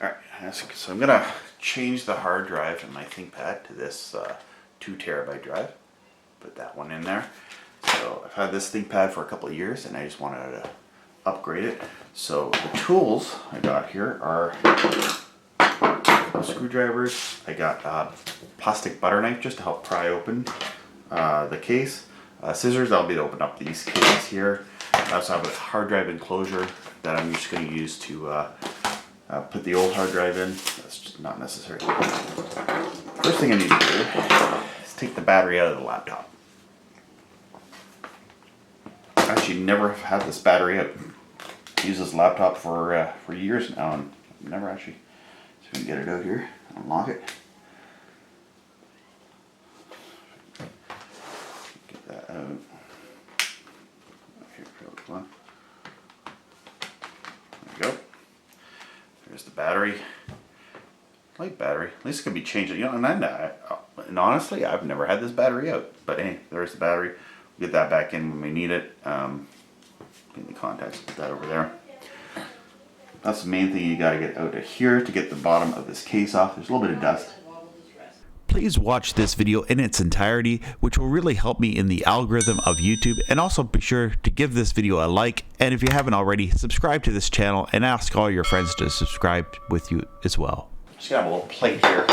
Alright, so I'm gonna change the hard drive in my ThinkPad to this 2 terabyte drive. Put that one in there. So I've had this ThinkPad for a couple of years and I just wanted to upgrade it. So the tools I got here are screwdrivers. I got a plastic butter knife just to help pry open the case. Scissors, that'll be to open up these cases here. I also have a hard drive enclosure that I'm just going to use to put the old hard drive in. That's just not necessary. First thing I need to do is take the battery out of the laptop. I actually never have had this battery out. I use this laptop for years now and I've never actually. So we can get it out here, unlock it. Get that out. Here, come on. There we go. There's the battery. Light battery. At least it can be changed. You know, and honestly, I've never had this battery out. But hey, there's the battery. We'll get that back in when we need it. In the contacts, put that over there. That's the main thing you got to get out of here to get the bottom of this case off. There's a little bit of dust. Please watch this video in its entirety, which will really help me in the algorithm of YouTube, and also be sure to give this video a like, and if you haven't already, subscribe to this channel and ask all your friends to subscribe with you as well. Just got a little plate here.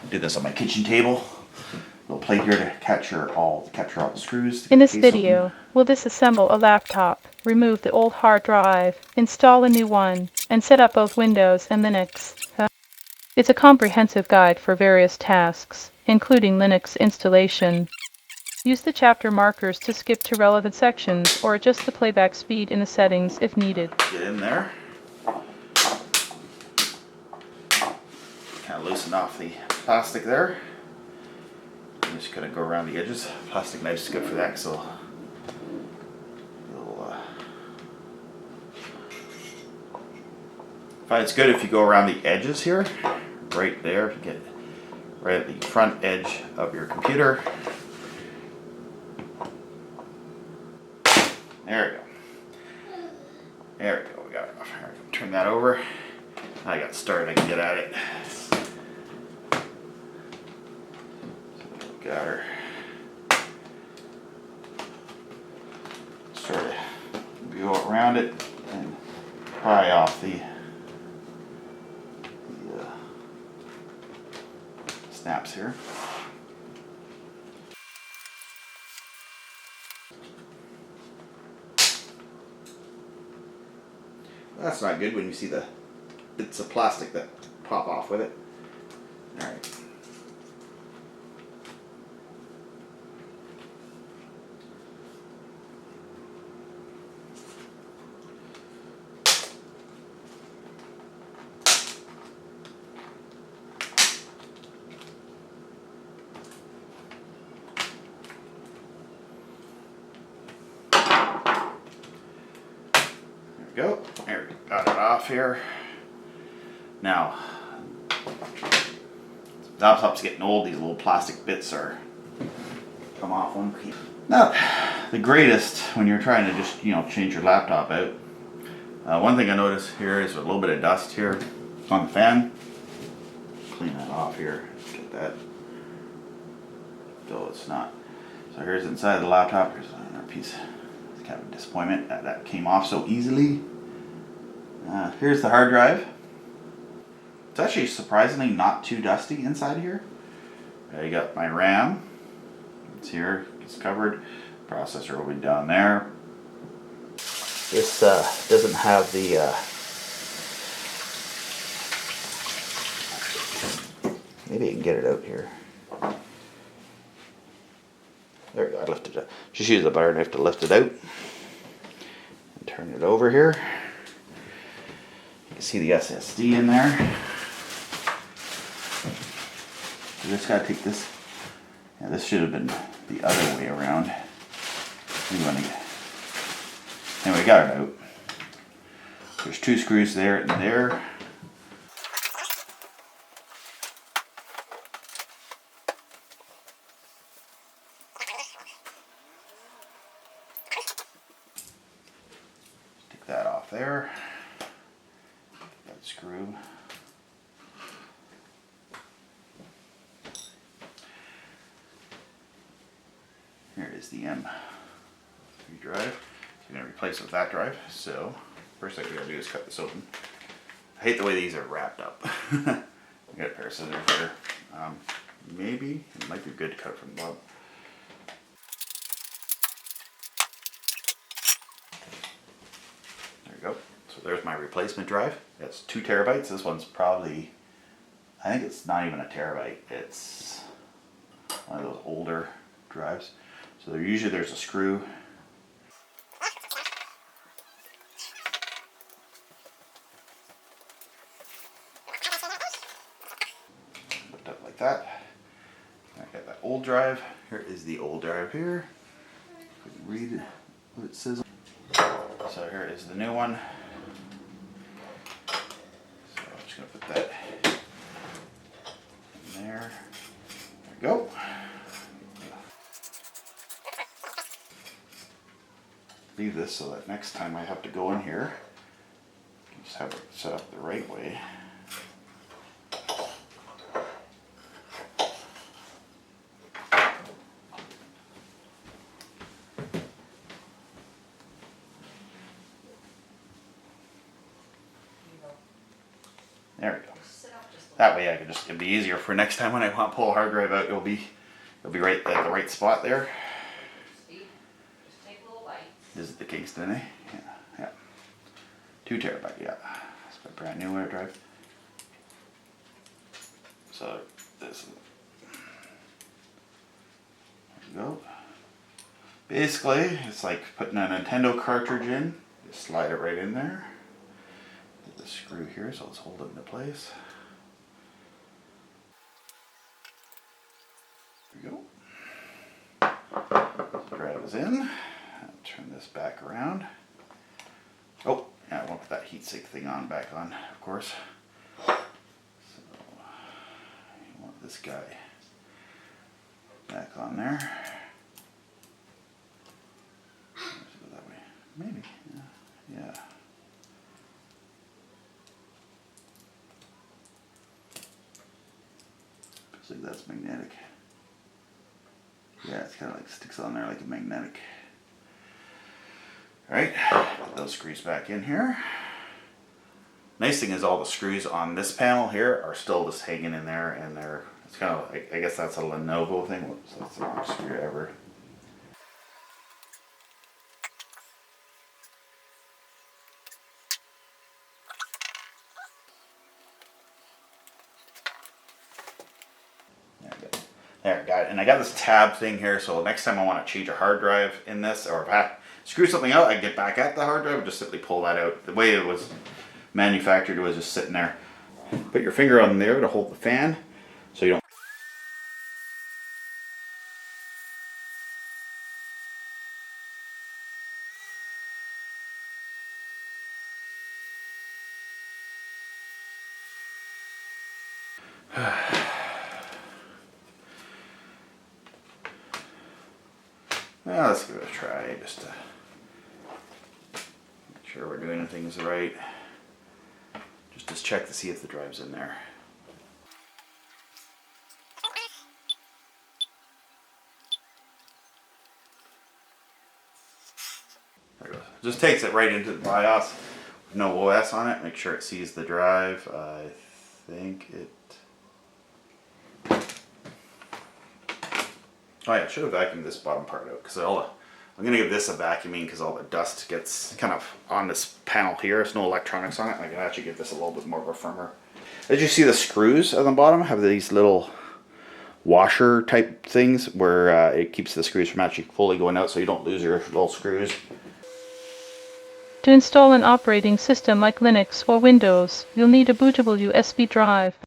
Do this on my kitchen table. A little plate here to capture all the screws. In this video, we'll disassemble a laptop, remove the old hard drive, install a new one, and set up both Windows and Linux. It's a comprehensive guide for various tasks, including Linux installation. Use the chapter markers to skip to relevant sections or adjust the playback speed in the settings if needed. Get in there. Kind of loosen off the plastic there. I'm just going to go around the edges. Plastic knife's good for that, so it's good if you go around the edges here, right there, get right at the front edge of your computer. There we go. There we go. We got it off. Turn that over. I got started. I can get at it. Got her. Sort of go around it and pry off the snaps here. That's not good when you see the bits of plastic that pop off with it. All right. Go. There we got it off here. Now, laptop's getting old. These little plastic bits are come off one. Not the greatest when you're trying to just change your laptop out. One thing I noticed here is a little bit of dust here on the fan. Clean that off here. Get that. So it's not. So here's inside of the laptop. Here's another piece. It's kind of a disappointment that came off so easily. Here's the hard drive. It's actually surprisingly not too dusty inside here. I got my RAM. It's here. It's covered. Processor will be down there. This doesn't have the maybe I can get it out here. There we go. I lifted it up. Just use the butter knife to lift it out and turn it over here. You can see the SSD in there. You just gotta take this. Yeah, this should have been the other way around. Anyway, got it out. There's 2 screws there and there. Take that off there. That screw. is the M3 drive. So I'm going to replace it with that drive. So first thing we got to do is cut this open. I hate the way these are wrapped up. I got a pair of scissors here. Maybe it might be good to cut it from the bottom. There we go. So there's my replacement drive. It's 2 terabytes. This one's probably, I think it's not even a terabyte. It's one of those older drives. So usually there's a screw. Lift up like that. I got that old drive. Here is the old drive here. Read what it says. So here is the new one. So I'm just going to put that in there. There we go. Leave this so that next time I have to go in here, I can just have it set up the right way. There we go. That way I can just, it'll be easier for next time when I want to pull a hard drive out, it'll be right at the right spot there. This is the Kingston, eh? Yeah. 2 terabyte, yeah. It's a brand new hard drive. So this is, there you go. Basically, it's like putting a Nintendo cartridge in. Just slide it right in there. Get the screw here, so let's hold it into place. There we go. Drive is in. Turn this back around. Oh, yeah, I won't put that heatsink thing back on, of course. So, you want this guy back on there. Let's go that way. Maybe. Yeah. Looks like that's magnetic. Yeah, it's kind of like sticks on there like a magnetic. Alright, put those screws back in here. Nice thing is all the screws on this panel here are still just hanging in there, and it's kind of, I guess that's a Lenovo thing. Whoops, that's the wrong screw ever. There, I got it. And I got this tab thing here, so next time I want to change a hard drive in this, or if I screw something out, I get back at the hard drive and just simply pull that out. The way it was manufactured, it was just sitting there. Put your finger on there to hold the fan, so you don't. Well, let's give it a try just to make sure we're doing things right. Just to check to see if the drive's in there. There it goes. Just takes it right into the BIOS with no OS on it. Make sure it sees the drive. I think it. Oh yeah, I should have vacuumed this bottom part out because I'm going to give this a vacuuming because all the dust gets kind of on this panel here. There's no electronics on it. I can actually give this a little bit more of a firmer. As you see, the screws at the bottom have these little washer type things where it keeps the screws from actually fully going out so you don't lose your little screws. To install an operating system like Linux or Windows, you'll need a bootable USB drive.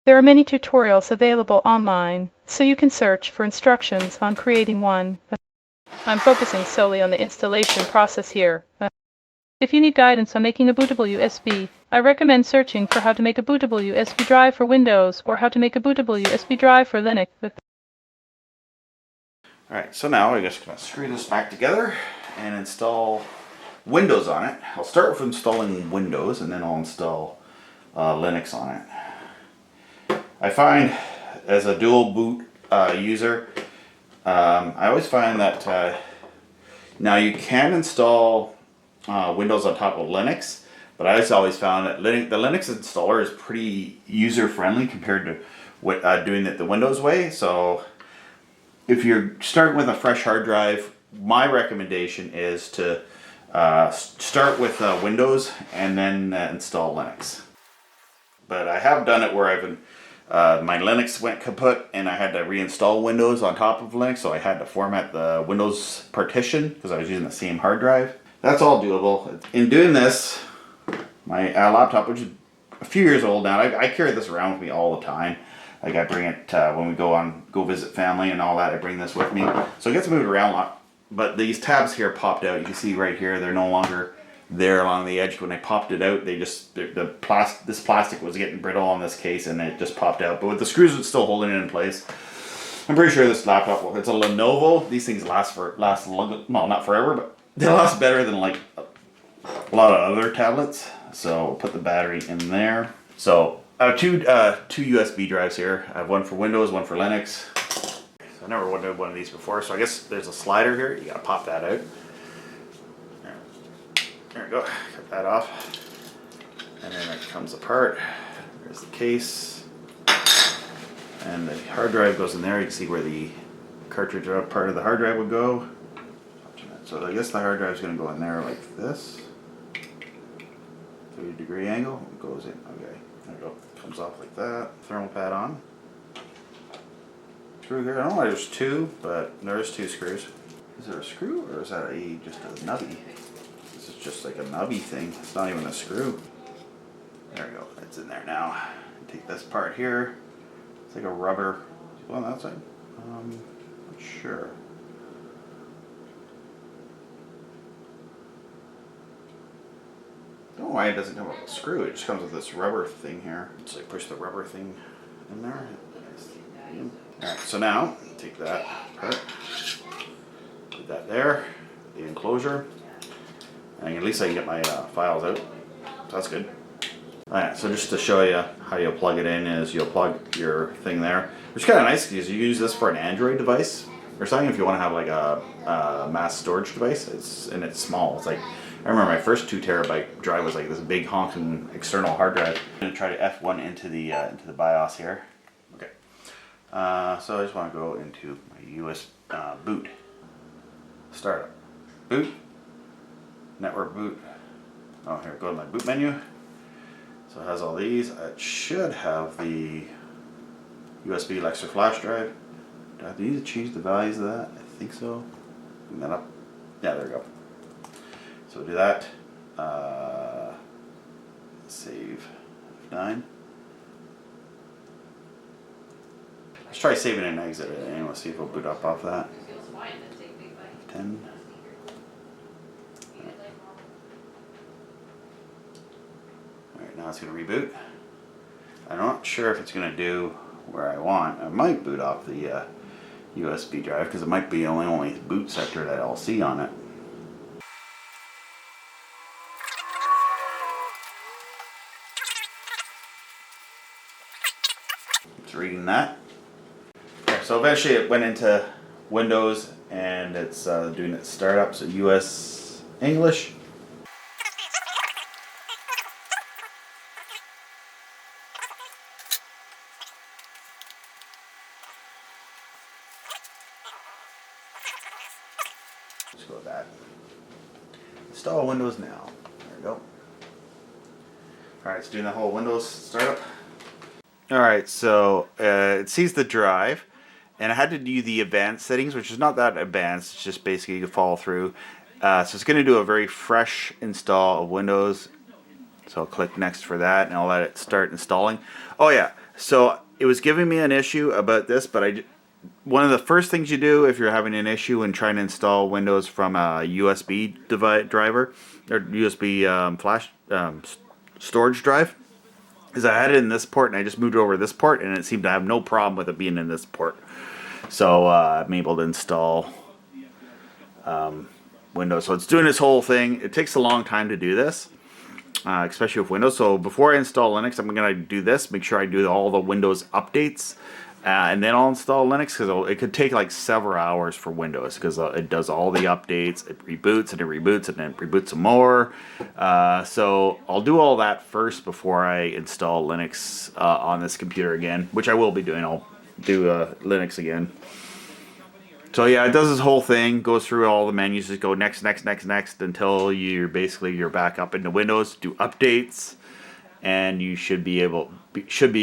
There are many tutorials available online, so you can search for instructions on creating one. I'm focusing solely on the installation process here. If you need guidance on making a bootable USB, I recommend searching for how to make a bootable USB drive for Windows or how to make a bootable USB drive for Linux. Alright, so now we're just going to screw this back together and install Windows on it. I'll start with installing Windows and then I'll install Linux on it. I find as a dual boot user, I always find that now you can install Windows on top of Linux, but I always found that the Linux installer is pretty user friendly compared to what doing it the Windows way. So if you're starting with a fresh hard drive, my recommendation is to start with Windows and then install Linux. But I have done it where I've been, my Linux went kaput and I had to reinstall Windows on top of Linux, so I had to format the Windows partition because I was using the same hard drive. That's all doable. In doing this, my laptop, which is a few years old now, I carry this around with me all the time. Like I bring it when we go visit family and all that, I bring this with me. So it gets moved around a lot. But these tabs here popped out. You can see right here, they're no longer there along the edge. When I popped it out, this plastic was getting brittle on this case and it just popped out. But with the screws, it's still holding it in place. I'm pretty sure this laptop it's a Lenovo. These things last long, well, not forever, but they last better than like a lot of other tablets. So we'll put the battery in there. So I have two USB drives here. I have one for Windows, one for Linux. So I never wanted one of these before, so I guess there's a slider here. You gotta pop that out. There we go. Cut that off. And then it comes apart. There's the case. And the hard drive goes in there. You can see where the cartridge part of the hard drive would go. So I guess the hard drive is going to go in there like this. 30-degree angle. It goes in. Okay. There we go. Comes off like that. Thermal pad on. Screw here. I don't know why there's two, but there's two screws. Is there a screw or is that just a nubby? This is just like a nubby thing. It's not even a screw. There we go. It's in there now. Take this part here. It's like a rubber. Is it on that side? Not sure. I don't know why it doesn't come with a screw. It just comes with this rubber thing here. So I push the rubber thing in there. Alright, so now take that part, put that there, the enclosure, and at least I can get my files out. So that's good. Alright, so just to show you how you'll plug it in is you'll plug your thing there, which is kind of nice because you use this for an Android device or something if you want to have like a mass storage device. It's small. It's like, I remember my first 2 terabyte drive was like this big honking external hard drive. I'm going to try to F1 into the BIOS here. Okay. So I just want to go into my US boot. Startup. Boot. Network boot. Oh, here, go to my boot menu. So it has all these. It should have the USB Lexer flash drive. Do I need to change the values of that? I think so. Bring that up. Yeah, there we go. So we'll do that. Save F9. Let's try saving and exit it anyway. Let's see if we'll boot up off that. 10. Alright, now it's going to reboot. I'm not sure if it's going to do where I want. I might boot off the USB drive because it might be the only boot sector that I'll see on it. It's reading that. So eventually it went into Windows and it's doing its startup, so US English. Let's go with that. Install Windows now. There we go. Alright, it's doing the whole Windows startup. Alright, so it sees the drive, and I had to do the advanced settings, which is not that advanced, it's just basically you follow through. So it's going to do a very fresh install of Windows. So I'll click next for that, and I'll let it start installing. Oh yeah, so it was giving me an issue about this, but one of the first things you do if you're having an issue when trying to install Windows from a USB driver, or USB flash storage drive, is I had it in this port and I just moved it over to this port and it seemed to have no problem with it being in this port. So I'm able to install Windows. So it's doing this whole thing. It takes a long time to do this, especially with Windows. So before I install Linux, I'm going to do this, make sure I do all the Windows updates And then I'll install Linux because it could take like several hours for Windows because it does all the updates, it reboots and it reboots and then it reboots some more. So I'll do all that first before I install Linux on this computer again, which I will be doing. I'll do Linux again. So yeah, it does this whole thing, goes through all the menus, just go next, next, next, next until you're back up into Windows, do updates, and you should be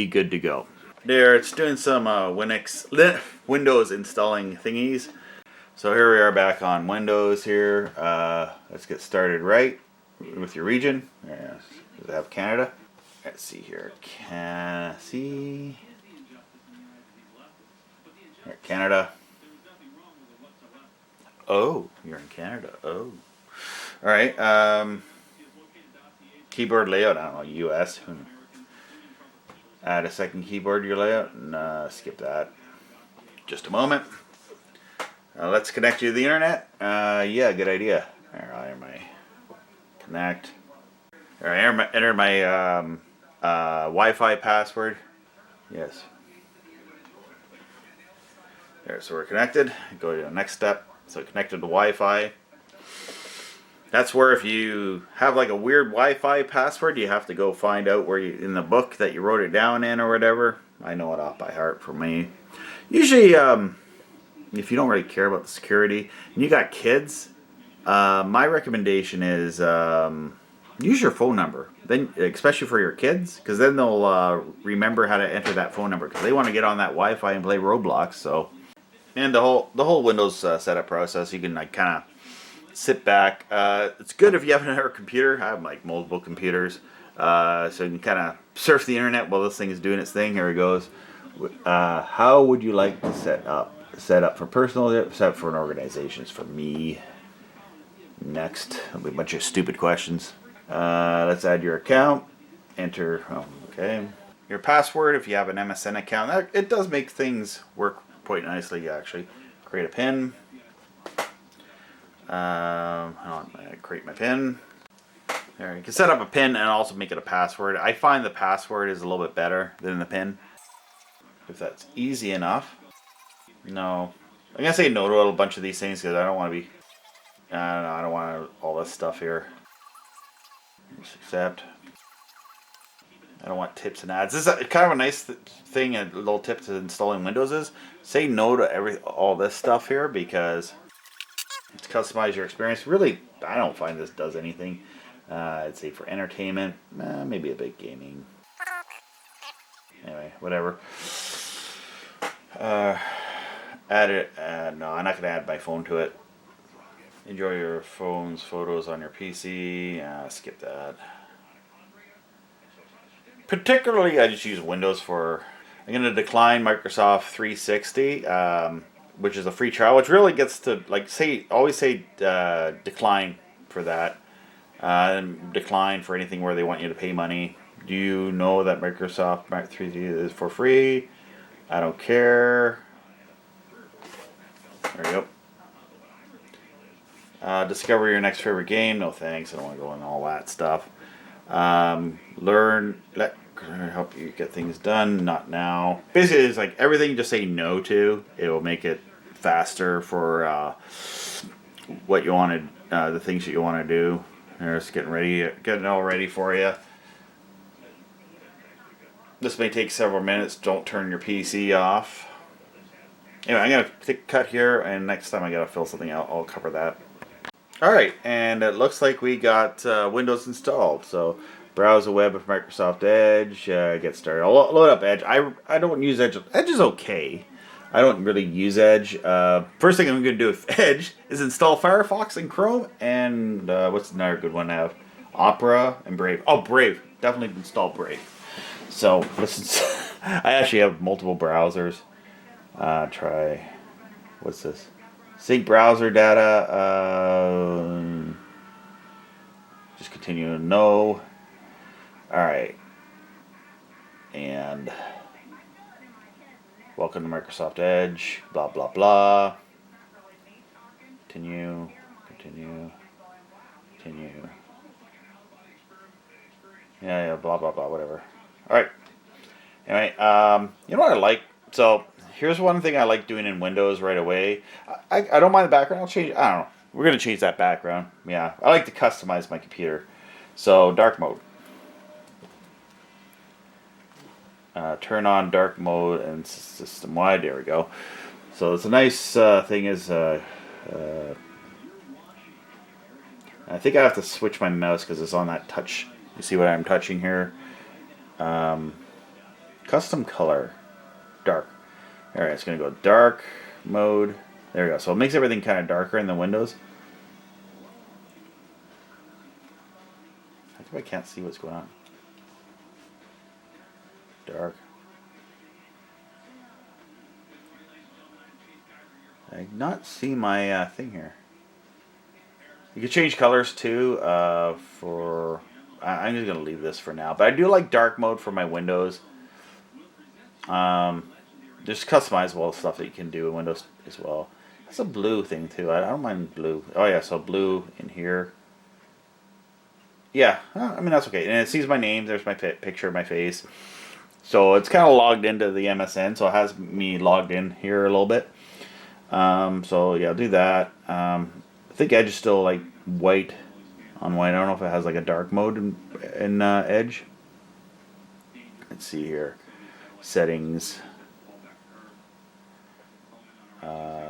good to go. There, it's doing some Windows installing thingies. So here we are back on Windows here. Let's get started right with your region. Yes, we have Canada. Let's see here. Here, Canada. Oh, you're in Canada. Oh. Alright. Keyboard layout. I don't know. US. Add a second keyboard to your layout. And skip that. Just a moment. Let's connect you to the internet. Yeah, good idea. There, I my connect. Alright, enter my Wi-Fi password. Yes. There, so we're connected. Go to the next step. So connected to Wi-Fi. That's where if you have like a weird Wi-Fi password, you have to go find out where you in the book that you wrote it down in or whatever. I know it off by heart for me. Usually, if you don't really care about the security and you got kids, my recommendation is use your phone number. Then, especially for your kids, because then they'll remember how to enter that phone number because they want to get on that Wi-Fi and play Roblox. So. And the whole Windows setup process, you can like kind of sit back. It's good if you have another computer. I have like multiple computers, so you can kind of surf the internet while this thing is doing its thing. Here it goes. How would you like to set up? Set up for personal, set up for an organization. It's for me. Next, there'll be a bunch of stupid questions. Let's add your account. Enter. Oh, okay. Your password if you have an MSN account. It does make things work quite nicely, actually. Create a PIN. Create my PIN. There, you can set up a PIN and also make it a password. I find the password is a little bit better than the PIN. If that's easy enough. No. I'm going to say no to a bunch of these things because I don't want to be... I don't want all this stuff here. Just accept. I don't want tips and ads. This is kind of a nice thing, a little tip to installing Windows is say no to all this stuff here because it's customize your experience. Really, I don't find this does anything. I'd say for entertainment, maybe a bit gaming. Anyway, whatever. Add it. No, I'm not going to add my phone to it. Enjoy your phone's photos on your PC. Skip that. Particularly, I just use Windows for... I'm going to decline Microsoft 360, which is a free trial, which really gets to, like, always say decline for that. Decline for anything where they want you to pay money. Do you know that Microsoft 360 is for free? I don't care. There you go. Discover your next favorite game. No thanks. I don't want to go into all that stuff. Help you get things done. Not now. Basically, it's like everything you just say no to. It will make it faster for what you wanted, the things that you want to do. There's getting all ready for you. This may take several minutes. Don't turn your PC off. Anyway, I'm gonna take a cut here, and next time I gotta fill something out, I'll cover that. Alright, and it looks like we got Windows installed. So, browse the web with Microsoft Edge, get started. I'll load up Edge. I don't use Edge. Edge is okay. I don't really use Edge. First thing I'm going to do with Edge is install Firefox and Chrome, and what's another good one I have? Opera and Brave. Oh, Brave. Definitely install Brave. So, I actually have multiple browsers. Try, what's this? Sync browser data. Just continue. No. Alright. And welcome to Microsoft Edge. Blah, blah, blah. Continue. Yeah, blah, blah, blah, whatever. Alright. Anyway, you know what I like? So, here's one thing I like doing in Windows right away. I don't mind the background. I'll change. I don't know. We're gonna change that background. Yeah, I like to customize my computer. So dark mode. Turn on dark mode and system wide. There we go. So it's a nice thing is. I think I have to switch my mouse because it's on that touch. You see what I'm touching here? Custom color, dark. All right, it's gonna go dark mode. There we go. So it makes everything kind of darker in the windows. How come I can't see what's going on? Dark. I not see my thing here. You can change colors too. I'm just gonna leave this for now, but I do like dark mode for my windows. There's customizable stuff that you can do in Windows as well. That's a blue thing too. I don't mind blue. Oh yeah, so blue in here. Yeah, I mean that's okay. And it sees my name. There's my picture, my face. So it's kind of logged into the MSN, so it has me logged in here a little bit. So yeah, I'll do that. I think Edge is still like white on white. I don't know if it has like a dark mode in Edge. Let's see here. Settings.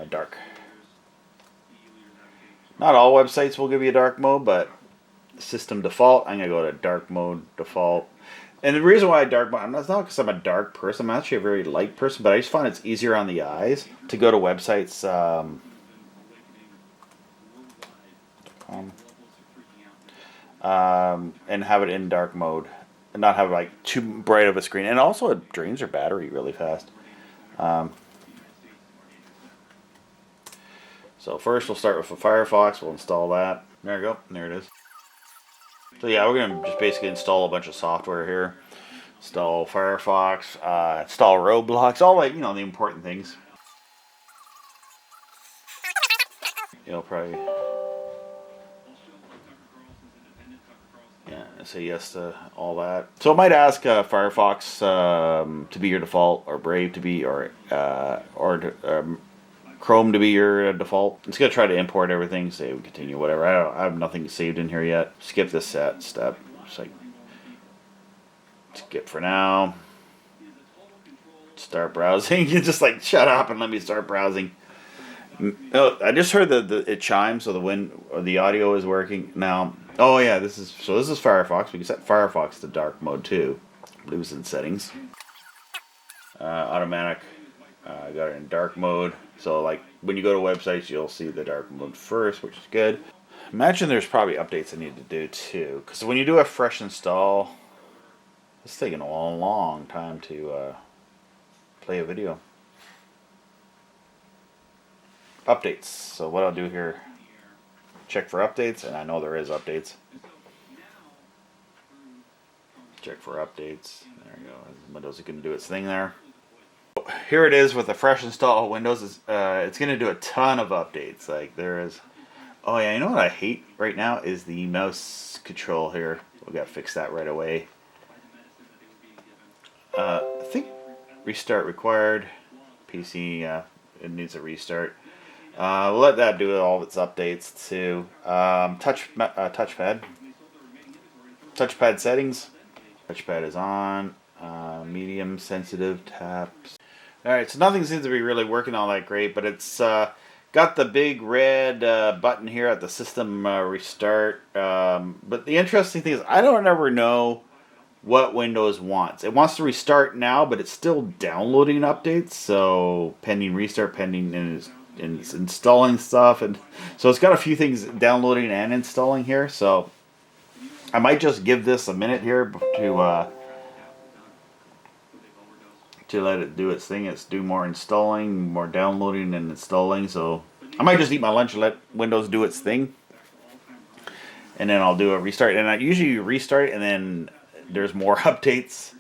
Dark. Not all websites will give you a dark mode, but system default, I'm going to go to dark mode default. And the reason why I dark mode, it's not because I'm a dark person. I'm actually a very light person, but I just find it's easier on the eyes to go to websites and have it in dark mode and not have like too bright of a screen. And also it drains your battery really fast. So first we'll start with the Firefox. We'll install that. There we go. There it is. So yeah, we're going to just basically install a bunch of software here. Install Firefox, install Roblox, all like, the important things. You'll probably... Yeah, say yes to all that. So it might ask Firefox to be your default, or Brave to be, or Chrome to be your default. It's going to try to import everything, save, continue, whatever. I have nothing saved in here yet. Skip this step. It's like, skip for now. Start browsing. You just like, shut up and let me start browsing. Oh, I just heard it chimes, so the audio is working now. Oh yeah, this is Firefox. We can set Firefox to dark mode too. Blues in settings. Automatic. I got it in dark mode. So like when you go to websites, you'll see the dark mode first, which is good. Imagine there's probably updates I need to do too, because when you do a fresh install, it's taking a long time to play a video. Updates. So what I'll do here, check for updates, and I know there is updates. Check for updates. There you go. Windows is going to do its thing there. Here it is with a fresh install of Windows. It's going to do a ton of updates. Like there is. Oh yeah, you know what I hate right now is the mouse control here. We got to fix that right away. I think restart required. PC, it needs a restart. We'll let that do all of its updates too. Touchpad. Touchpad settings. Touchpad is on. Medium sensitive taps. Alright, so nothing seems to be really working all that great, but it's got the big red button here at the system restart. But the interesting thing is I don't ever know what Windows wants. It wants to restart now, but it's still downloading updates. So pending restart, pending, and it's installing stuff. And so it's got a few things downloading and installing here. So I might just give this a minute here to let it do its thing. It's do more installing, more downloading and installing. So I might just eat my lunch and let Windows do its thing. And then I'll do a restart. And I usually restart it and then there's more updates.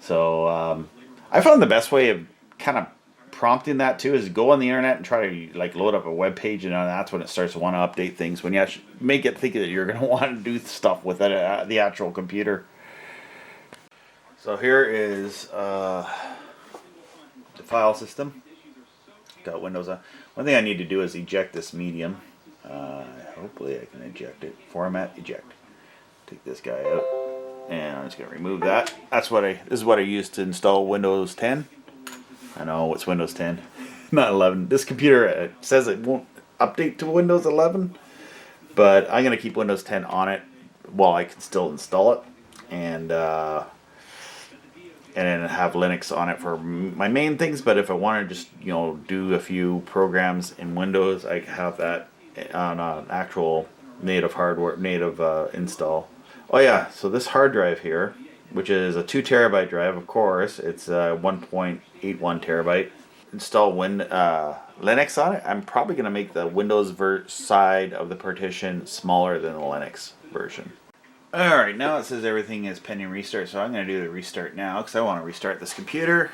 So I found the best way of kind of prompting that too is go on the internet and try to like load up a web page, and that's when it starts to want to update things. When you actually make it think that you're going to want to do stuff with it, the actual computer. So here is the file system. got Windows on. One thing I need to do is eject this medium. Hopefully I can eject it. Format, eject. Take this guy out. And I'm just going to remove that. This is what I used to install Windows 10. I know it's Windows 10, not 11. This computer says it won't update to Windows 11, but I'm going to keep Windows 10 on it while I can still install it, and then have Linux on it for my main things. But if I want to just do a few programs in Windows, I have that on an actual native hardware install. Oh yeah, so this hard drive here, which is a 2 terabyte drive, of course, it's 1.81 terabyte. Install Linux on it. I'm probably going to make the Windows side of the partition smaller than the Linux version. Alright, now it says everything is pending restart, so I'm going to do the restart now because I want to restart this computer,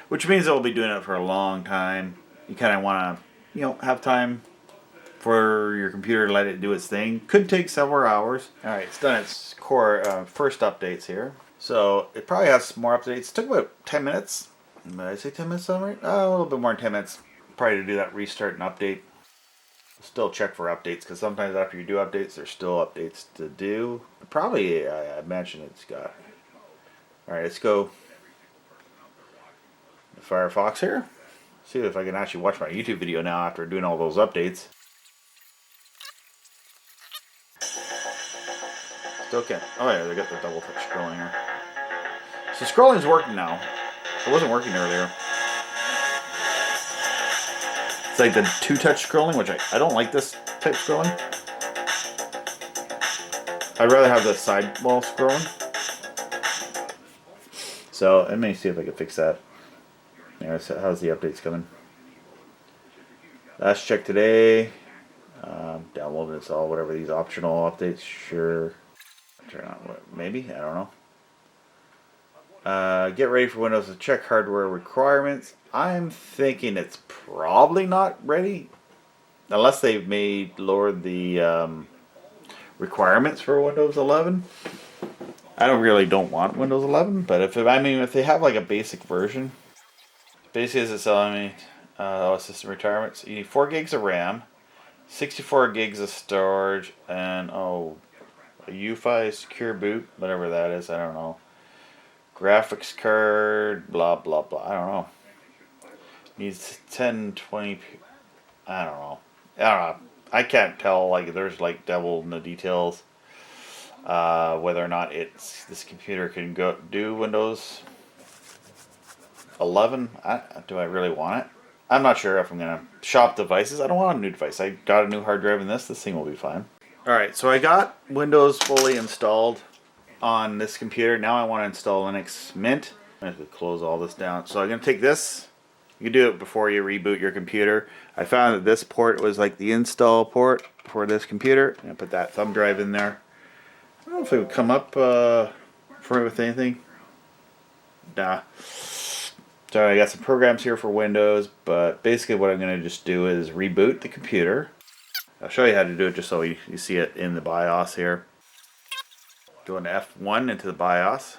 which means I'll be doing it for a long time. You kind of want to, have time for your computer to let it do its thing. Could take several hours. Alright, it's done its core first updates here. So it probably has more updates. It took about 10 minutes. Did I say 10 minutes already? Oh, a little bit more than 10 minutes. Probably to do that restart and update. Still check for updates because sometimes after you do updates, there's still updates to do. Probably, I imagine it's got. Alright, let's go to Firefox here. See if I can actually watch my YouTube video now after doing all those updates. Still can't. Oh yeah, they got the double touch scrolling here. So scrolling's working now. It wasn't working earlier. It's like the 2-touch scrolling, which I don't like this type scrolling. I'd rather have the side wall scrolling. So let me see if I can fix that. Yeah, so how's the updates coming? Last check today. Download and install whatever these optional updates. Sure. Turn on maybe, I don't know. Get ready for Windows to check hardware requirements. I'm thinking it's probably not ready, unless they've lowered the requirements for Windows 11. I don't want Windows 11, but if they have like a basic version, basically as it's telling me, system requirements, you need 4 gigs of RAM, 64 gigs of storage, and a UEFI secure boot, whatever that is, I don't know. Graphics card, blah blah blah. I don't know. Needs 1020p. I don't know. I can't tell. Like there's like devil in the details. Whether or not this computer can do Windows 11. Do I really want it? I'm not sure if I'm gonna shop devices. I don't want a new device. I got a new hard drive in this. This thing will be fine. All right. So I got Windows fully installed on this computer. Now I want to install Linux Mint. I have to close all this down. So I'm going to take this. You can do it before you reboot your computer. I found that this port was like the install port for this computer. I'm going to put that thumb drive in there. I don't know if it would come up with anything. Nah. So I got some programs here for Windows, but basically what I'm going to just do is reboot the computer. I'll show you how to do it just so you see it in the BIOS here. Go into F1 into the BIOS.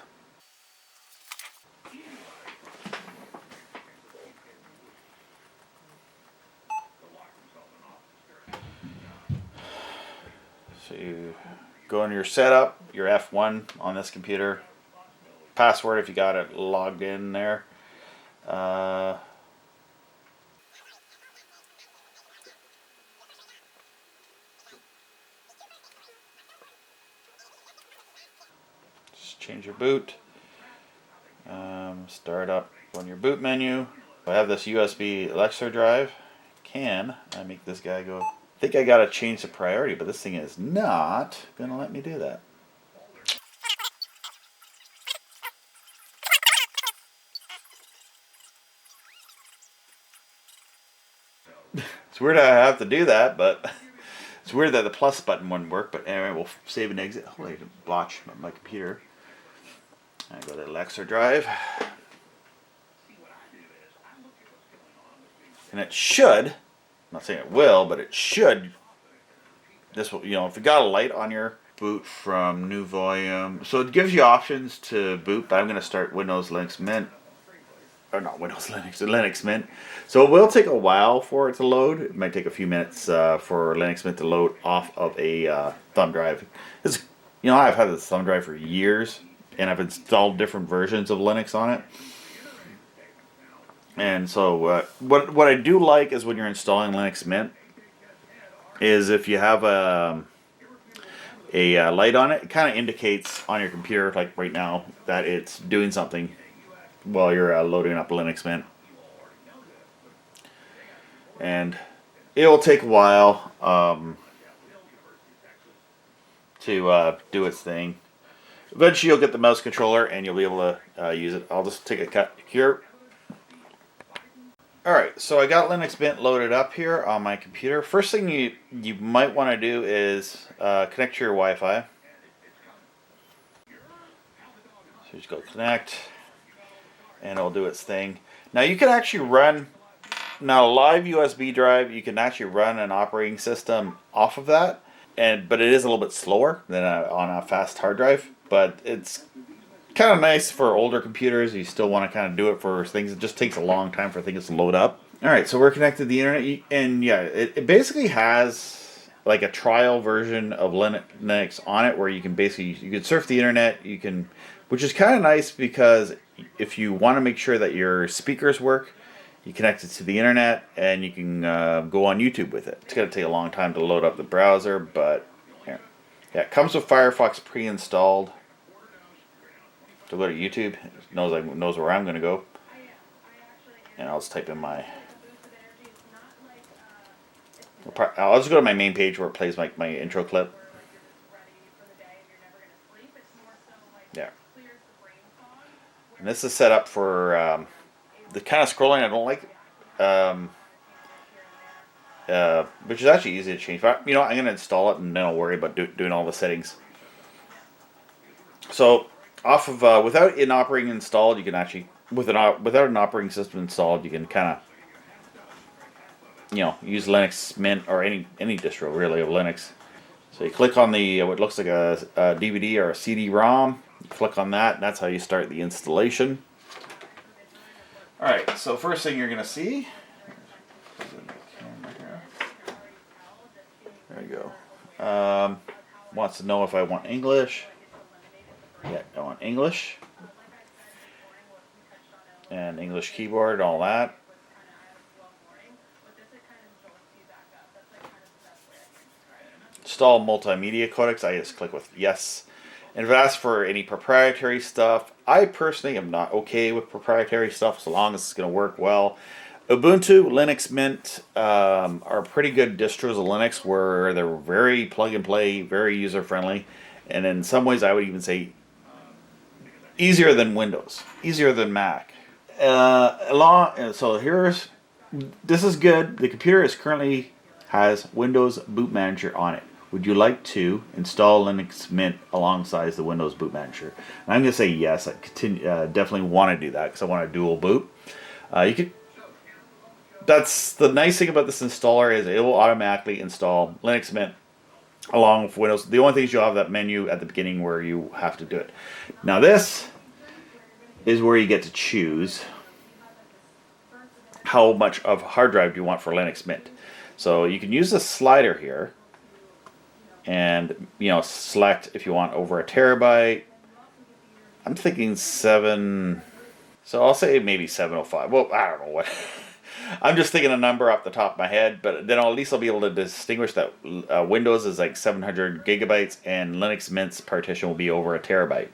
So you go into your setup, your F1 on this computer. Password if you got it logged in there. Change your boot. Start up on your boot menu. I have this USB Alexa drive. I make this guy go? I think I gotta change the priority, but this thing is not gonna let me do that. It's weird I have to do that, but it's weird that the plus button wouldn't work. But anyway, we'll save and exit. Oh, I can blotch my computer. I go to Alexa drive, and it should. I'm not saying it will, but it should. This will, if you got a light on your boot from new volume, so it gives you options to boot. But I'm going to start Windows Linux Mint. or not Windows, Linux Mint. So it will take a while for it to load. It might take a few minutes for Linux Mint to load off of a thumb drive. It's, you know, I've had this thumb drive for years, and I've installed different versions of Linux on it. And so what I do like is when you're installing Linux Mint, is if you have a light on it, it kind of indicates on your computer, like right now, that it's doing something while you're loading up Linux Mint. And it will take a while to do its thing. Eventually you'll get the mouse controller and you'll be able to use it. I'll just take a cut here. Alright, so I got Linux Mint loaded up here on my computer. First thing you might want to do is connect to your Wi-Fi. So just go connect, and it'll do its thing. Now you can actually run, now a live USB drive, you can actually run an operating system off of that, but it is a little bit slower than on a fast hard drive. But it's kind of nice for older computers. You still want to kind of do it for things. It just takes a long time for things to load up. Alright, so we're connected to the internet, and yeah, it basically has like a trial version of Linux on it, where you can surf the internet, which is kind of nice, because if you want to make sure that your speakers work, you connect it to the internet, and you can go on YouTube with it. It's going to take a long time to load up the browser, but yeah, it comes with Firefox pre-installed. To go to YouTube, it knows where I'm going to go, and I'll just type in my. I'll just go to my main page where it plays my intro clip. Yeah, and this is set up for the kind of scrolling I don't like, which is actually easy to change. But you know, I'm going to install it and then I'll worry about doing all the settings. So. Off of without an operating installed, you can actually without an operating system installed, you can kind of use Linux Mint or any distro really of Linux. So you click on the what looks like a DVD or a CD-ROM. You click on that, and that's how you start the installation. All right. So first thing you're gonna see. There you go. Wants to know if I want English. Yeah, I want English. And English keyboard, all that. Install multimedia codecs. I just click with yes. And if it asks for any proprietary stuff, I personally am not okay with proprietary stuff, so long as it's going to work well. Ubuntu, Linux Mint are pretty good distros of Linux, where they're very plug and play, very user friendly, and in some ways I would even say easier than Windows, easier than Mac. So this is good. The computer currently has Windows Boot Manager on it. Would you like to install Linux Mint alongside the Windows Boot Manager? And I'm going to say yes. I definitely want to do that because I want a dual boot. That's the nice thing about this installer, is it will automatically install Linux Mint along with Windows. The only thing is you'll have that menu at the beginning where you have to do it. Now this is where you get to choose how much of hard drive do you want for Linux Mint. So you can use the slider here and select if you want over 1 terabyte. I'm thinking 7, so I'll say maybe 705. Well, I don't know what. I'm just thinking a number off the top of my head, but then at least I'll be able to distinguish that Windows is like 700 gigabytes and Linux Mint's partition will be over 1 terabyte.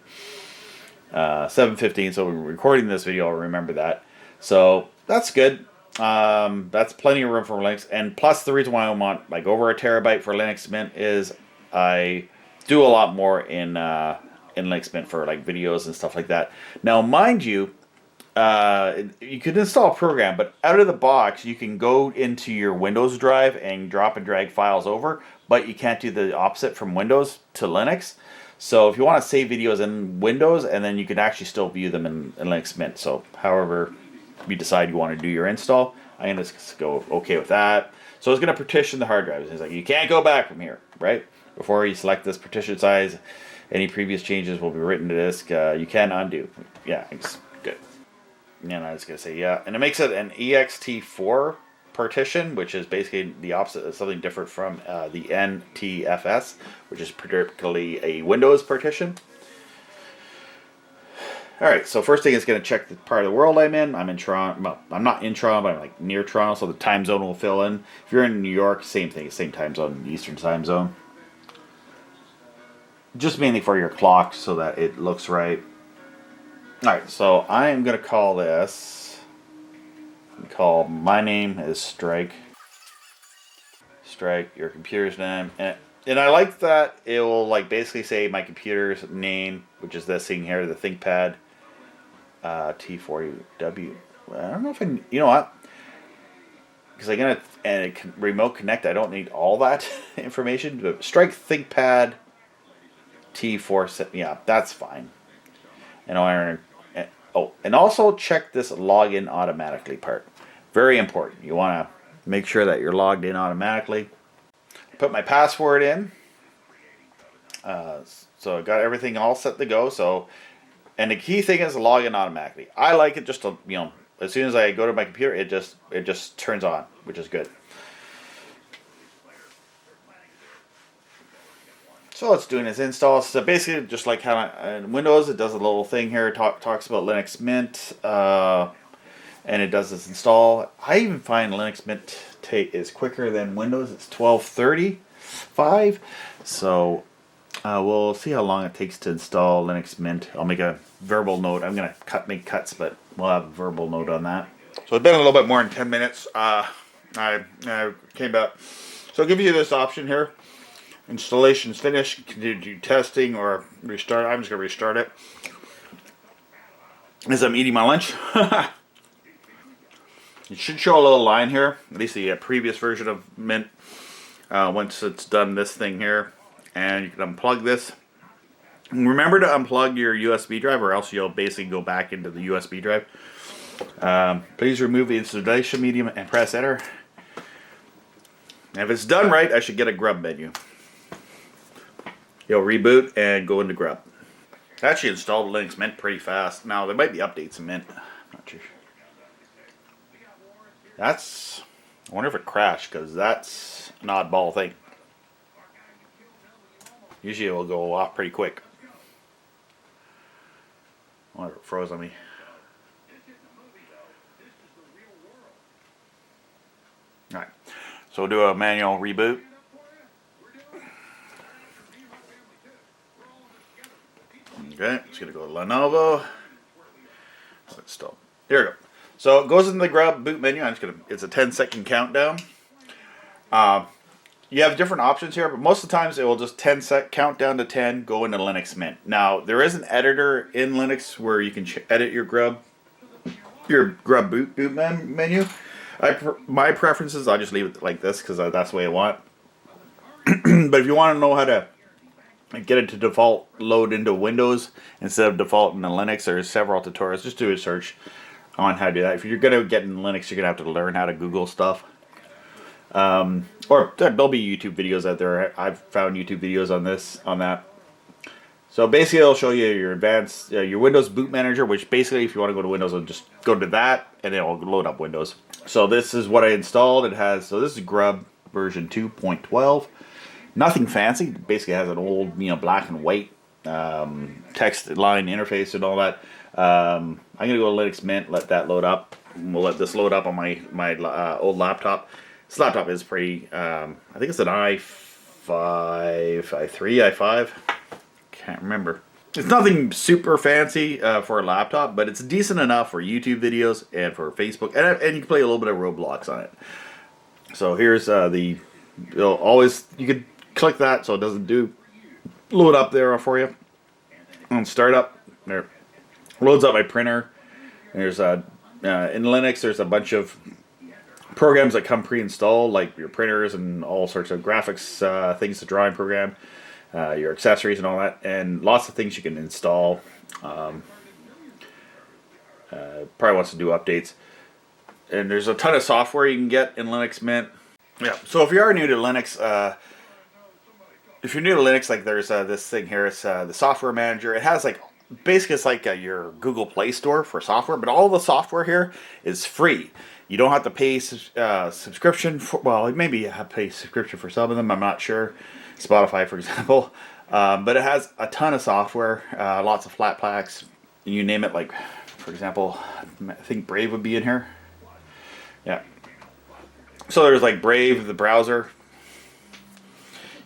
715, so we're recording this video, I'll remember that. So that's good. That's plenty of room for Linux. And plus, the reason why I want like over 1 terabyte for Linux Mint is I do a lot more in Linux Mint for like videos and stuff like that. Now, mind you, you could install a program, but out of the box, you can go into your Windows drive and drop and drag files over, but you can't do the opposite from Windows to Linux. So if you want to save videos in Windows, and then you can actually still view them in Linux Mint. So however you decide you want to do your install, I'm going to just go okay with that. So it's going to partition the hard drives. It's like, you can't go back from here, right? Before you select this partition size, any previous changes will be written to disk. You can undo. Yeah, it's good. And I was going to say, yeah. And it makes it an ext4 partition, which is basically the opposite of something different from the NTFS, which is particularly a Windows partition. Alright, so first thing is going to check the part of the world I'm in. I'm in Toronto. Well, I'm not in Toronto, but I'm like near Toronto, so the time zone will fill in. If you're in New York, same thing, same time zone, Eastern time zone. Just mainly for your clock so that it looks right. Alright, so I am going to call this, my name is Strike. Strike, your computer's name. And I like that it will like basically say my computer's name, which is this thing here, the ThinkPad T470. I don't know if I, you know what? Because I'm going to, and it can remote connect, I don't need all that information. But Strike ThinkPad T470, yeah, that's fine. And also check this login automatically part. Very important. You want to make sure that you're logged in automatically. Put my password in. So I got everything all set to go. So, and the key thing is log in automatically. I like it just to, you know, as soon as I go to my computer, it just turns on, which is good. So what's doing is install. So basically, just like how in Windows, it does a little thing here. Talks about Linux Mint, and it does this install. I even find Linux Mint is quicker than Windows. It's 12:35. So we'll see how long it takes to install Linux Mint. I'll make a verbal note. I'm gonna make cuts, but we'll have a verbal note on that. So it's been a little bit more than 10 minutes. I came back. So I'll give you this option here. Installation's finished. Continue to do testing or restart. I'm just going to restart it as I'm eating my lunch. It should show a little line here, at least the previous version of Mint. Once it's done this thing here, and you can unplug this. And remember to unplug your USB drive, or else you'll basically go back into the USB drive. Please remove the installation medium and press enter. And if it's done right, I should get a Grub menu. You'll reboot and go into Grub. I actually installed Linux Mint pretty fast. Now, there might be updates in Mint. I'm not sure. I wonder if it crashed, because that's an oddball thing. Usually it will go off pretty quick. I wonder if it froze on me. Alright, so we'll do a manual reboot. Okay, it's going to go to Lenovo. Let's stop. Here we go. So it goes in the Grub boot menu. It's a 10-second countdown. You have different options here, but most of the times it will just count down to 10, go into Linux Mint. Now, there is an editor in Linux where you can edit your Grub boot menu. My preference is I'll just leave it like this because that's the way I want. But if you want to know how to get it to default load into Windows instead of default into Linux, there's several tutorials. Just do a search on how to do that. If you're going to get in Linux, you're going to have to learn how to Google stuff. Or there'll be YouTube videos out there. I've found YouTube videos on that. So basically, it'll show you your advanced, your Windows boot manager, which basically, if you want to go to Windows, it'll just go to that, and it'll load up Windows. So this is what I installed. This is Grub version 2.12. Nothing fancy. It basically has an old, black and white text line interface and all that. I'm gonna go to Linux Mint, let that load up. We'll let this load up on my old laptop. This laptop is pretty. I think it's an i5. Can't remember. It's nothing super fancy for a laptop, but it's decent enough for YouTube videos and for Facebook, and you can play a little bit of Roblox on it. So here's you could click that so it doesn't load up there for you. And start up there. Loads up my printer. And there's in Linux there's a bunch of programs that come pre-installed, like your printers and all sorts of graphics things, the drawing program, your accessories and all that, and lots of things you can install. Probably wants to do updates. And there's a ton of software you can get in Linux Mint. Yeah, so if you are new to Linux, like there's this thing here, it's the software manager. It has like basically it's like your Google Play Store for software, but all the software here is free. You don't have to pay subscription for, well, maybe you have to pay subscription for some of them, I'm not sure. Spotify, for example. But it has a ton of software, lots of flat packs, you name it, like, for example, I think Brave would be in here. Yeah. So there's like Brave, the browser.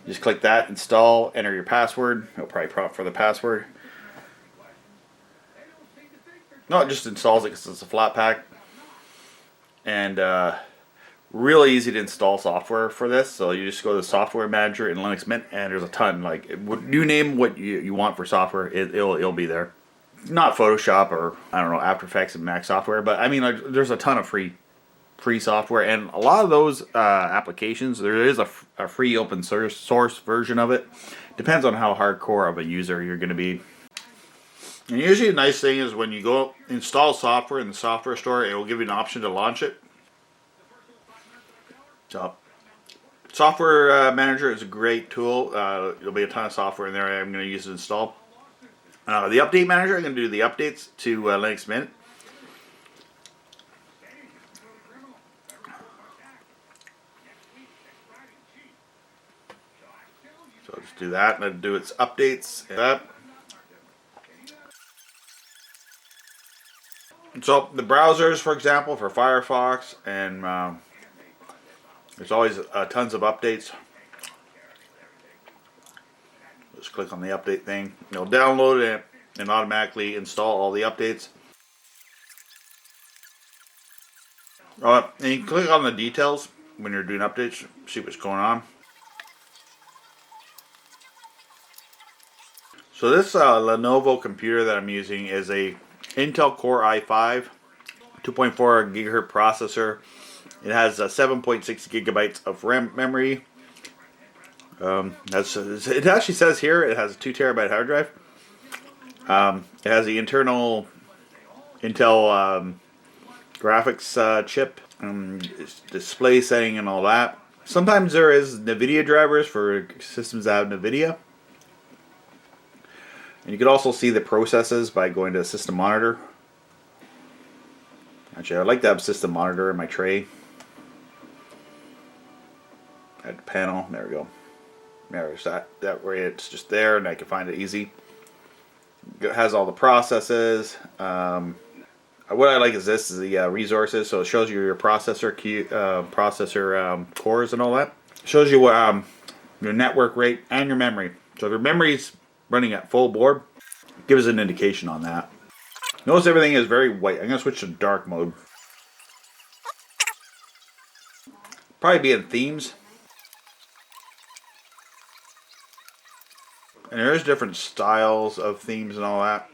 You just click that, install, enter your password. It'll probably prompt for the password. No, it just installs it because it's a flat pack. And really easy to install software for this. So you just go to the software manager in Linux Mint, and there's a ton. Like, you name what you want for software, it'll be there. Not Photoshop or, I don't know, After Effects and Mac software, but I mean, like, there's a ton of free software, and a lot of those applications, there is a free open source version of it. Depends on how hardcore of a user you're going to be. And usually the nice thing is when you go install software in the software store, it will give you an option to launch it. So, software manager is a great tool. There'll be a ton of software in there I'm going to use to install. The update manager, I'm going to do the updates to Linux Mint. So I'll just do that, and then do its updates. So the browsers, for example, for Firefox, and there's always tons of updates. Just click on the update thing. You'll download it and automatically install all the updates. And you can click on the details when you're doing updates, see what's going on. So this Lenovo computer that I'm using is a Intel Core i5, 2.4 gigahertz processor. It has 7.6 gigabytes of RAM memory. It actually says here it has a 2 terabyte hard drive. It has the internal Intel graphics chip, display setting and all that. Sometimes there is NVIDIA drivers for systems that have NVIDIA. And you can also see the processes by going to System Monitor. Actually, I'd like to have System Monitor in my tray. Add the panel. There we go. There's that. That way it's just there and I can find it easy. It has all the processes. What I like is this is the resources. So it shows you your processor cores and all that. It shows you what your network rate and your memory. So if your memory's running at full board, it gives an indication on that. Notice everything is very white. I'm going to switch to dark mode. Probably be in themes. And there's different styles of themes and all that.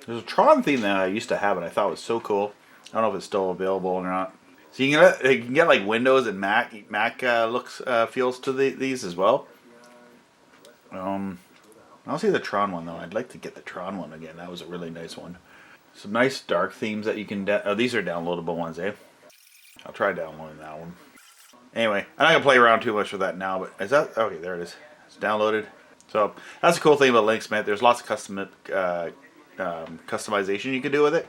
There's a Tron theme that I used to have and I thought was so cool. I don't know if it's still available or not. So you can get like Windows and Mac looks feels to these as well. I'll see the Tron one though. I'd like to get the Tron one again. That was a really nice one. Some nice dark themes that you can. These are downloadable ones, eh? I'll try downloading that one. Anyway, I'm not gonna play around too much with that now. But is that okay? There it is. It's downloaded. So that's a cool thing about Linux Mint. There's lots of customization you can do with it.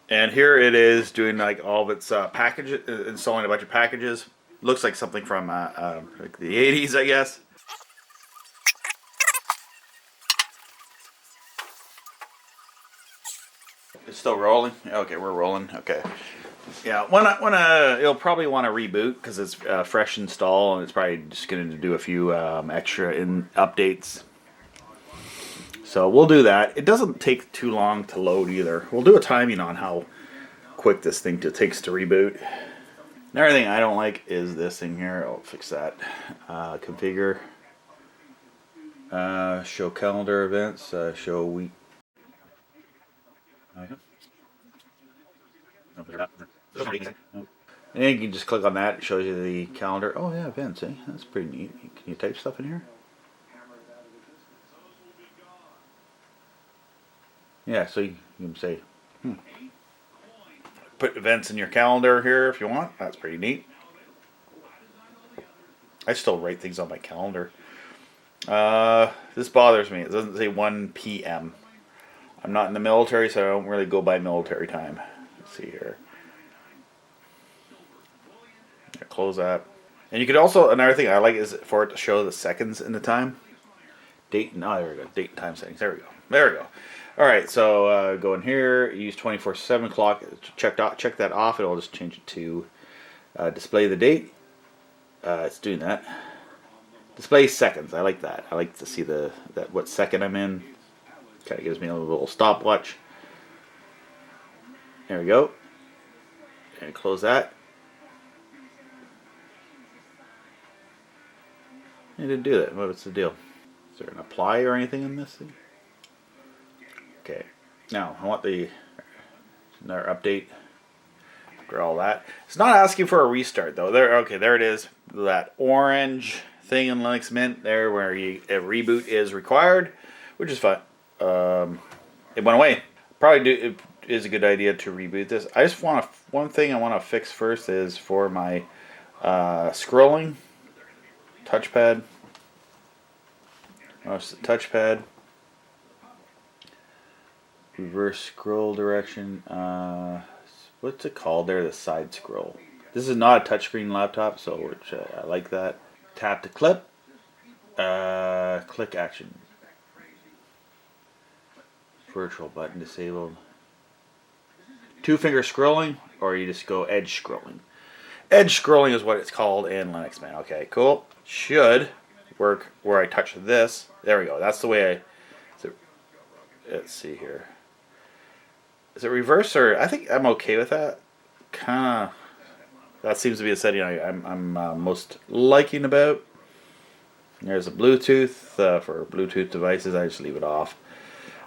And here it is doing like all of its packages, installing a bunch of packages. Looks like something from like the 80s, I guess. It's still rolling. Okay, we're rolling. Okay. Yeah, when you'll probably want to reboot because it's fresh install and it's probably just going to do a few extra updates. So we'll do that. It doesn't take too long to load either. We'll do a timing on how quick this thing takes to reboot. Another thing I don't like is this thing here. I'll fix that. Configure. Show calendar events. Show week. And then you can just click on that. It shows you the calendar. Oh yeah, events. Eh? That's pretty neat. Can you type stuff in here? Yeah, so you can say, put events in your calendar here if you want. That's pretty neat. I still write things on my calendar. This bothers me. It doesn't say 1 p.m. I'm not in the military, so I don't really go by military time. Let's see here. Close that. And you could also, another thing I like is for it to show the seconds in the time. Date, no, there we go. Date and time settings. There we go. There we go. All right, so go in here, use 24/7 clock. Check that off. It'll just change it to display the date. It's doing that. Display seconds. I like that. I like to see what second I'm in. Kind of gives me a little stopwatch. There we go. And close that. It didn't do that. What's the deal? Is there an apply or anything in this thing? Okay. Now, I want another update after all that. It's not asking for a restart, though. There it is. That orange thing in Linux Mint there where a reboot is required, which is fine. It went away. It is a good idea to reboot this. I just want one thing I want to fix first is for my scrolling touchpad. Touchpad. Reverse scroll direction. What's it called there? The side scroll. This is not a touchscreen laptop, so which I like that. Tap to clip. Click action. Virtual button disabled. 2-finger scrolling, or you just go edge scrolling. Edge scrolling is what it's called in Linux Mint. Okay, cool. Should work where I touch this. There we go. That's the way let's see here. Is it reverse or I think I'm okay with that. Kinda. That seems to be a setting I'm most liking about. There's a Bluetooth for Bluetooth devices. I just leave it off.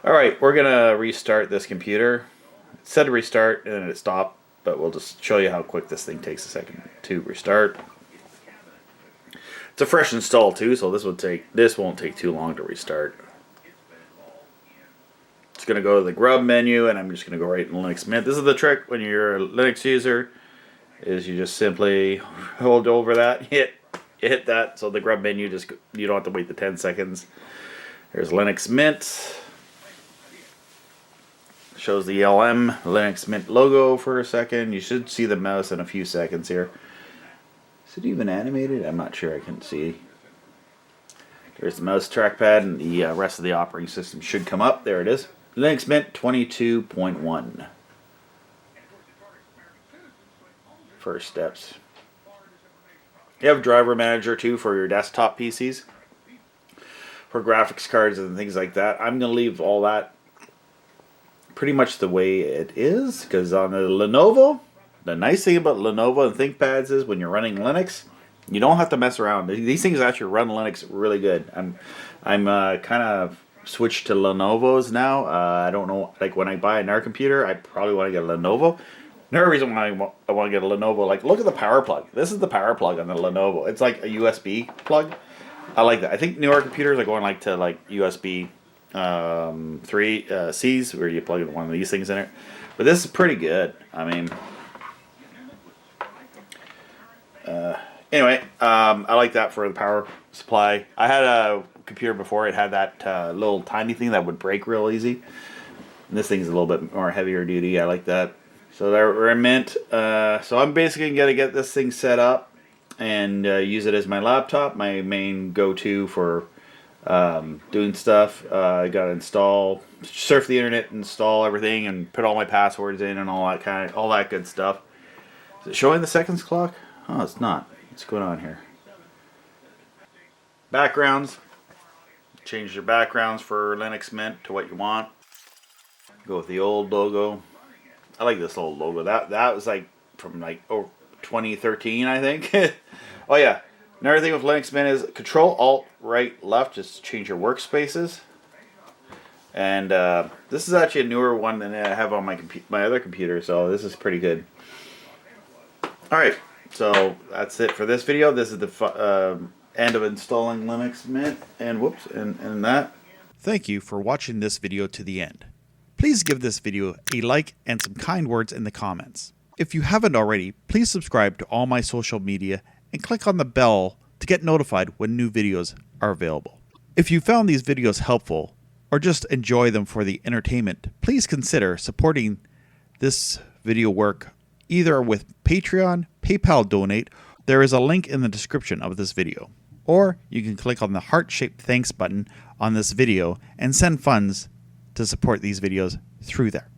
All right, we're gonna restart this computer. It said to restart and then it stopped, but we'll just show you how quick this thing takes a second to restart. It's a fresh install too, so this won't take too long to restart. It's gonna go to the Grub menu, and I'm just gonna go right in Linux Mint. This is the trick when you're a Linux user, is you just simply hold over that, hit that, so the Grub menu you don't have to wait the 10 seconds. There's Linux Mint. Shows the LM Linux Mint logo for a second. You should see the mouse in a few seconds here. Is it even animated? I'm not sure. I can see. There's the mouse trackpad, and the rest of the operating system should come up. There it is. Linux Mint 22.1. First steps. You have Driver Manager too for your desktop PCs. For graphics cards and things like that. I'm going to leave all that pretty much the way it is, because on the Lenovo, the nice thing about Lenovo and ThinkPads is when you're running Linux, you don't have to mess around. These things actually run Linux really good. I'm kind of switched to Lenovo's now. I don't know, like when I buy another computer, I probably want to get a Lenovo. Another reason why I want to get a Lenovo, like look at the power plug. This is the power plug on the Lenovo. It's like a USB plug. I like that. I think newer computers are going to USB 3 C's where you plug one of these things in it, but this is pretty good. I mean, anyway, I like that for the power supply. I had a computer before, it had that little tiny thing that would break real easy, and this thing's a little bit more heavier duty. I like that. So there we're in Mint. So I'm basically gonna get this thing set up and use it as my laptop, my main go-to for doing stuff. I gotta surf the internet, install everything, and put all my passwords in and all that good stuff. Is it showing the seconds clock? Oh, it's not. What's going on here? Backgrounds. Change your backgrounds for Linux Mint to what you want. Go with the old logo. I like this old logo. That was from 2013, I think. Oh yeah. Another thing with Linux Mint is Control Alt right left just to change your workspaces. And this is actually a newer one than I have on my other computer, so this is pretty good. All right, so that's it for this video. This is the end of installing Linux Mint, and whoops, and that. Thank you for watching this video to the end. Please give this video a like and some kind words in the comments. If you haven't already, please subscribe to all my social media and click on the bell to get notified when new videos are available. If you found these videos helpful or just enjoy them for the entertainment, please consider supporting this video work either with Patreon, PayPal donate. There is a link in the description of this video. Or you can click on the heart-shaped thanks button on this video and send funds to support these videos through there.